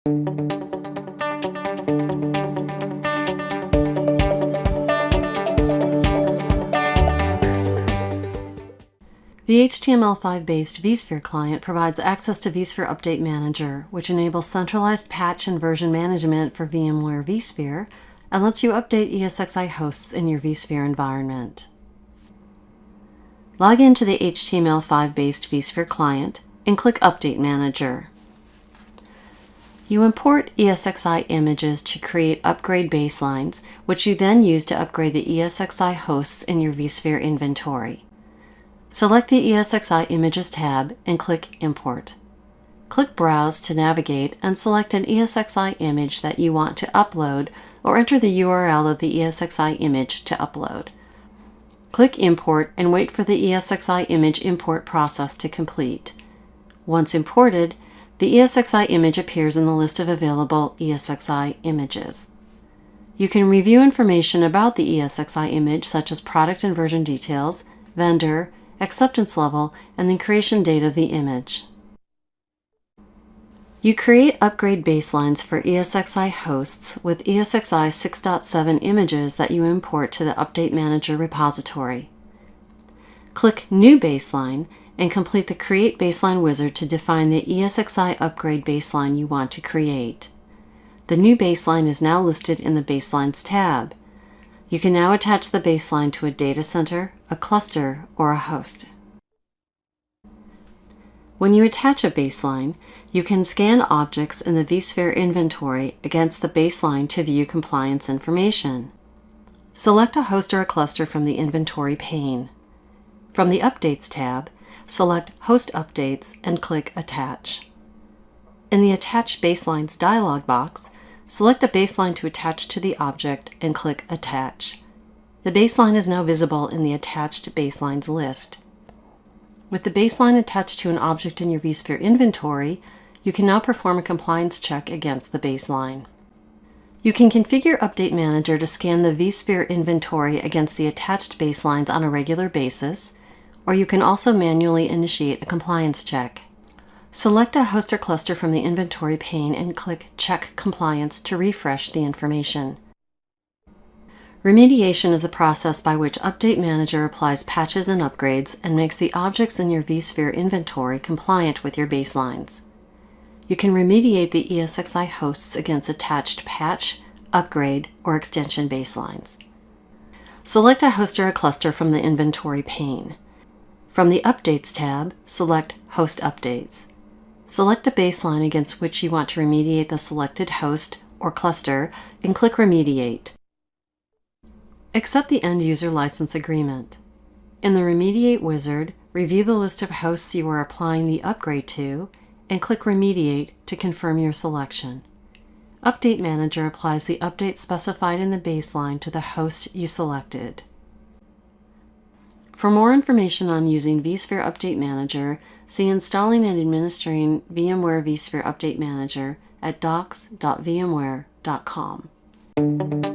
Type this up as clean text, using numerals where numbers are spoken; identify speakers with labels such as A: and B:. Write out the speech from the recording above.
A: The HTML5-based vSphere client provides access to vSphere Update Manager, which enables centralized patch and version management for VMware vSphere and lets you update ESXi hosts in your vSphere environment. Log into the HTML5-based vSphere client and click Update Manager. You import ESXi images to create upgrade baselines, which you then use to upgrade the ESXi hosts in your vSphere inventory. Select the ESXi Images tab and click Import. Click Browse to navigate and select an ESXi image that you want to upload, or enter the URL of the ESXi image to upload. Click Import and wait for the ESXi image import process to complete. Once imported, the ESXi image appears in the list of available ESXi images. You can review information about the ESXi image such as product and version details, vendor, acceptance level, and the creation date of the image. You create upgrade baselines for ESXi hosts with ESXi 6.7 images that you import to the Update Manager repository. Click New Baseline and complete the Create Baseline wizard to define the ESXi upgrade baseline you want to create. The new baseline is now listed in the Baselines tab. You can now attach the baseline to a data center, a cluster, or a host. When you attach a baseline, you can scan objects in the vSphere inventory against the baseline to view compliance information. Select a host or a cluster from the inventory pane. From the Updates tab, select Host Updates and click Attach. In the Attach Baselines dialog box, select a baseline to attach to the object and click Attach. The baseline is now visible in the Attached Baselines list. With the baseline attached to an object in your vSphere inventory, you can now perform a compliance check against the baseline. You can configure Update Manager to scan the vSphere inventory against the attached baselines on a regular basis, or you can also manually initiate a compliance check. Select a host or cluster from the inventory pane and click Check Compliance to refresh the information. Remediation is the process by which Update Manager applies patches and upgrades and makes the objects in your vSphere inventory compliant with your baselines. You can remediate the ESXi hosts against attached patch, upgrade, or extension baselines. Select a host or a cluster from the inventory pane. From the Updates tab, select Host Updates. Select a baseline against which you want to remediate the selected host or cluster and click Remediate. Accept the End-User License Agreement. In the Remediate wizard, review the list of hosts you are applying the upgrade to and click Remediate to confirm your selection. Update Manager applies the update specified in the baseline to the host you selected. For more information on using vSphere Update Manager, see Installing and Administering VMware vSphere Update Manager at docs.vmware.com.